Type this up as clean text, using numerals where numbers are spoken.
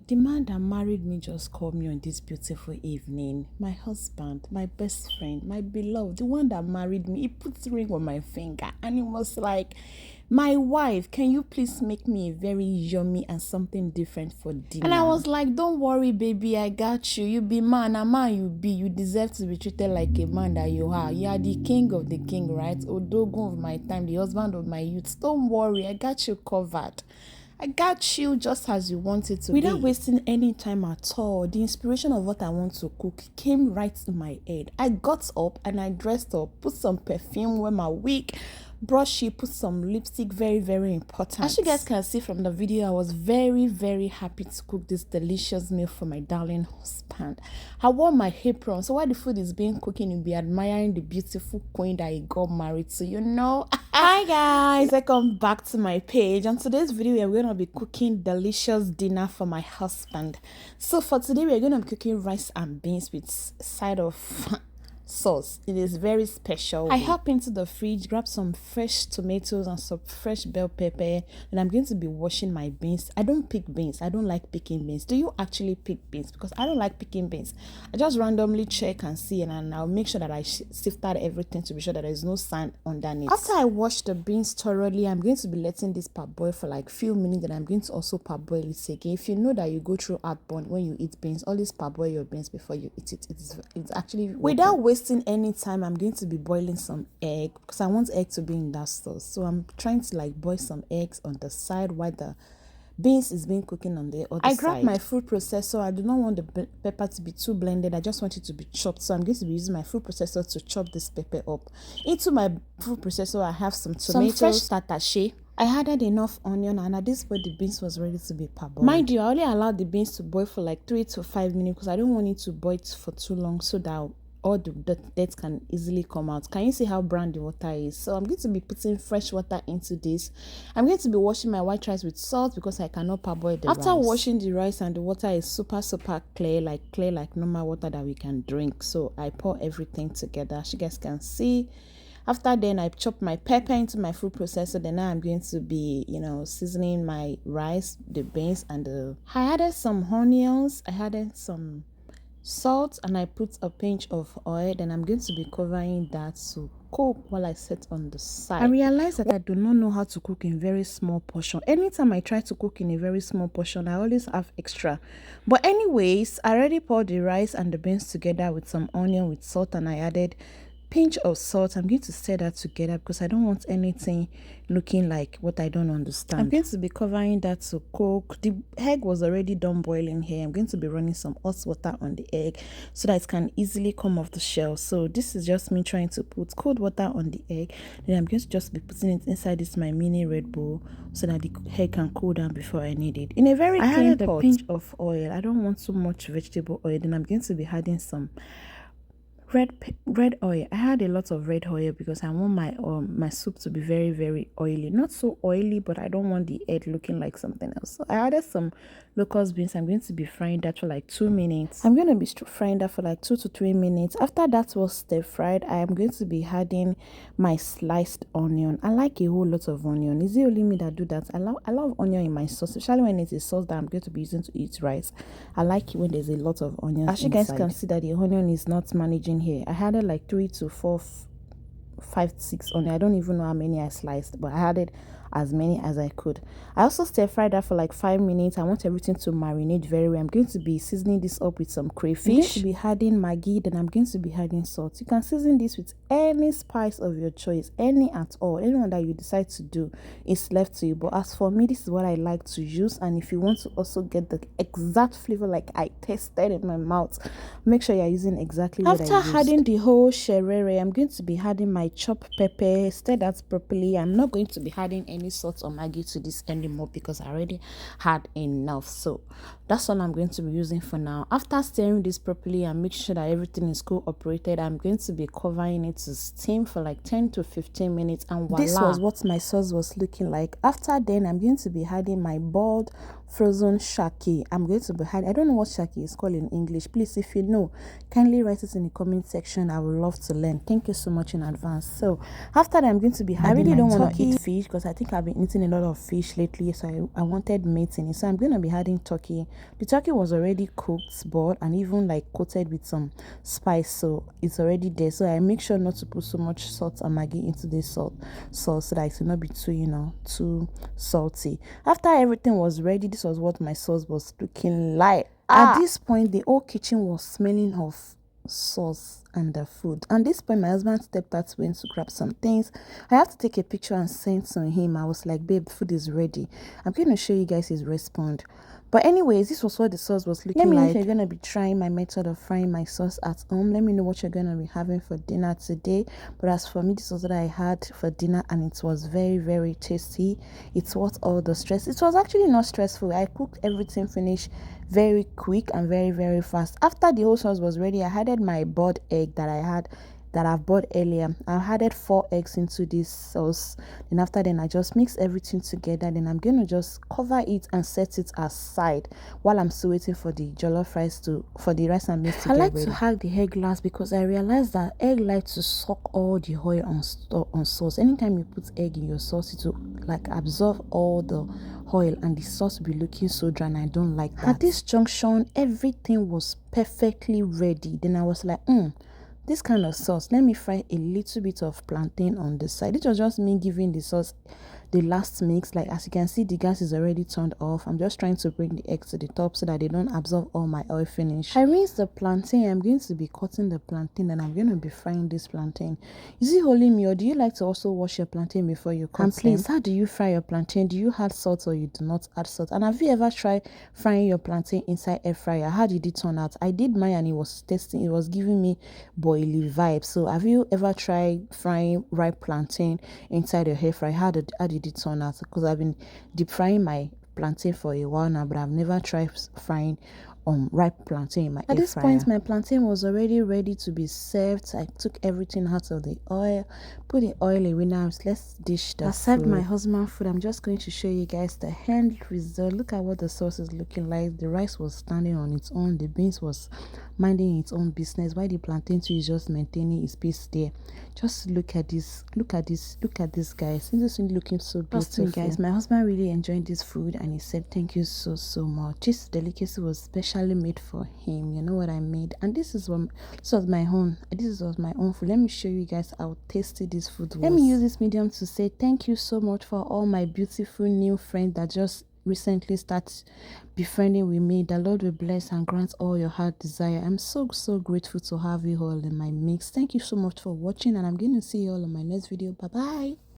The man that married me just called me on this beautiful evening. My husband, my best friend, my beloved, the one that married me, he put the ring on my finger and he was like, my wife, can you please make me a very yummy and something different for dinner? And I was like, don't worry, baby, I got you. You be man, a man you be. You deserve to be treated like a man that you are. You are the king of the king, right? Odogun of my time, the husband of my youth. Don't worry, I got you covered. I got you just as you want it to be. Without wasting any time at all, the inspiration of what I want to cook came right in my head. I got up and I dressed up, put some perfume, wear my wig, brush it, put some lipstick, very, very important. As you guys can see from the video, I was very, very happy to cook this delicious meal for my darling husband. I wore my apron, so while the food is being cooking, you'll be admiring the beautiful queen that he got married to, you know. Hi guys, welcome back to my page. On today's video, we're going to be cooking delicious dinner for my husband. So for today, we're going to be cooking rice and beans with side of sauce. It is very special. I hop into the fridge, grab some fresh tomatoes and some fresh bell pepper, and I'm going to be washing my beans. I don't pick beans. I don't like picking beans. Do you actually pick beans? Because I don't like picking beans. I just randomly check and see, and I'll make sure that I sifted everything to be sure that there's no sand underneath. After I wash the beans thoroughly, I'm going to be letting this parboil for like few minutes, and I'm going to also parboil it again. If you know that you go through heartburn when you eat beans, always parboil your beans before you eat it. It's actually without wasting any time, I'm going to be boiling some egg because I want egg to be in that sauce. So I'm trying to like boil some eggs on the side while the beans is being cooking on the other side. I grabbed my food processor. I do not want the pepper to be too blended. I just want it to be chopped. So I'm going to be using my food processor to chop this pepper up. Into my food processor, I have some tomatoes, some fresh tatashe. I added enough onion, and at this point the beans was ready to be parboiled. Mind you, I only allowed the beans to boil for like 3 to 5 minutes because I don't want it to boil for too long so that all the dirt can easily come out. Can you see how brown the water is? So I'm going to be putting fresh water into this. I'm going to be washing my white rice with salt because I cannot parboil the rice. After washing the rice and the water is super clear like normal water that we can drink, so I pour everything together. As you guys can see, after then I chop my pepper into my food processor. Then now I'm going to be, seasoning my rice, the beans, and I added some onions. I added some salt, and I put a pinch of oil. Then I'm going to be covering that to cook while I set on the side. I realized that I do not know how to cook in very small portion. Anytime I try to cook in a very small portion, I always have extra. But anyways, I already poured the rice and the beans together with some onion with salt, and I added pinch of salt. I'm going to stir that together because I don't want anything looking like what I don't understand. I'm going to be covering that to cook. The egg was already done boiling here. I'm going to be running some hot water on the egg so that it can easily come off the shell. So this is just me trying to put cold water on the egg. Then I'm going to just be putting it inside this my mini red bowl so that the egg can cool down before I need it. In a very clean pot, a pinch of oil. I don't want too much vegetable oil. Then I'm going to be adding some red oil. I had a lot of red oil because I want my soup to be very, very oily. Not so oily, but I don't want the egg looking like something else. So I added some locust beans. I'm going to be frying that for like 2 minutes. I'm going to be frying that for like 2 to 3 minutes. After that was stir fried, I am going to be adding my sliced onion. I like a whole lot of onion. Is it only me that do that? I love onion in my sauce, especially when it's a sauce that I'm going to be using to eat rice. I like it when there's a lot of onions. As you guys can see that the onion is not managing here. I added like 3 to 4, 5, 6 onion. I don't even know how many I sliced, but I added as many as I could. I also stir fried that for like 5 minutes. I want everything to marinate very well. I'm going to be seasoning this up with some crayfish. I'm going to be adding Maggi, then I'm going to be adding salt. You can season this with any spice of your choice, any at all. Anyone that you decide to do is left to you. But as for me, this is what I like to use. And if you want to also get the exact flavor like I tasted in my mouth, make sure you're using exactly what I used. After adding the whole sherere, I'm going to be adding my chopped pepper. Stir that properly. I'm not going to be adding any salt or Maggi to this anymore because I already had enough. So that's all I'm going to be using for now. After stirring this properly and make sure that everything is cooperated, I'm going to be covering it to steam for like 10 to 15 minutes, and voila, this was what my sauce was looking like. After then, I'm going to be adding my boiled frozen shaki. I'm going to be hiding. I don't know what shaki is called in English. Please, if you know, kindly write it in the comment section. I would love to learn. Thank you so much in advance. So after that, I'm going to be hiding. I really don't want to eat fish because I think I've been eating a lot of fish lately, so I wanted meat in it. So I'm going to be adding turkey. The turkey was already cooked, boiled, and even like coated with some spice, so it's already there. So I make sure not to put so much salt and maggi into this sauce so that it will not be too too salty. After everything was ready, this was what my sauce was looking like. At this point, the whole kitchen was smelling of sauce and the food. And this point, my husband stepped out, went to grab some things. I have to take a picture and send to him. I was like, babe, the food is ready. I'm going to show you guys his response. But anyways, this was what the sauce was looking like. Let me know if you're going to be trying my method of frying my sauce at home. Let me know what you're going to be having for dinner today. But as for me, this was what I had for dinner, and it was very, very tasty. It's worth all the stress. It was actually not stressful. I cooked everything, finished very quick and very, very fast. After the whole sauce was ready, I added my boiled egg that I've bought earlier. I added 4 eggs into this sauce. Then after then, I just mix everything together. Then I'm going to just cover it and set it aside while I'm still waiting for the jollof rice for the rice and beans to get ready. I like to hack the egg last because I realized that egg likes to suck all the oil on sauce. Anytime you put egg in your sauce, it will like absorb all the oil and the sauce will be looking so dry, and I don't like that. At this junction, everything was perfectly ready. Then I was like, this kind of sauce, let me fry a little bit of plantain on the side. It was just me giving the sauce the last mix. Like as you can see, the gas is already turned off. I'm just trying to bring the eggs to the top so that they don't absorb all my oil finish. I rinsed the plantain. I'm going to be cutting the plantain and I'm going to be frying this plantain. Is it only me, or do you like to also wash your plantain before you cut? And please, how do you fry your plantain? Do you add salt or you do not add salt? And have you ever tried frying your plantain inside air fryer? How did it turn out? I did mine and it was tasting. It was giving me boily vibe. So have you ever tried frying ripe plantain inside your air fryer? How did it turn out? Because I've been deep frying my plantain for a while now, but I've never tried frying ripe plantain in my air fryer. At this point, my plantain was already ready to be served. I took everything out of the oil, put the oil away. Now let's dish the food. I served my husband food. I'm just going to show you guys the end result. Look at what the sauce is looking like. The rice was standing on its own. The beans was minding its own business, while the plantain too is just maintaining its peace there. Just look at this, guys. This is looking so beautiful. Trust me, guys, my husband really enjoyed this food and he said thank you so much. This delicacy was specially made for him. You know what I made? And this was my own food. Let me show you guys how tasty this food was. Let me use this medium to say thank you so much for all my beautiful new friends that just recently start befriending with me. The Lord will bless and grant all your heart desire. I'm so grateful to have you all in my mix. Thank you so much for watching, and I'm going to see you all in my next video. Bye bye.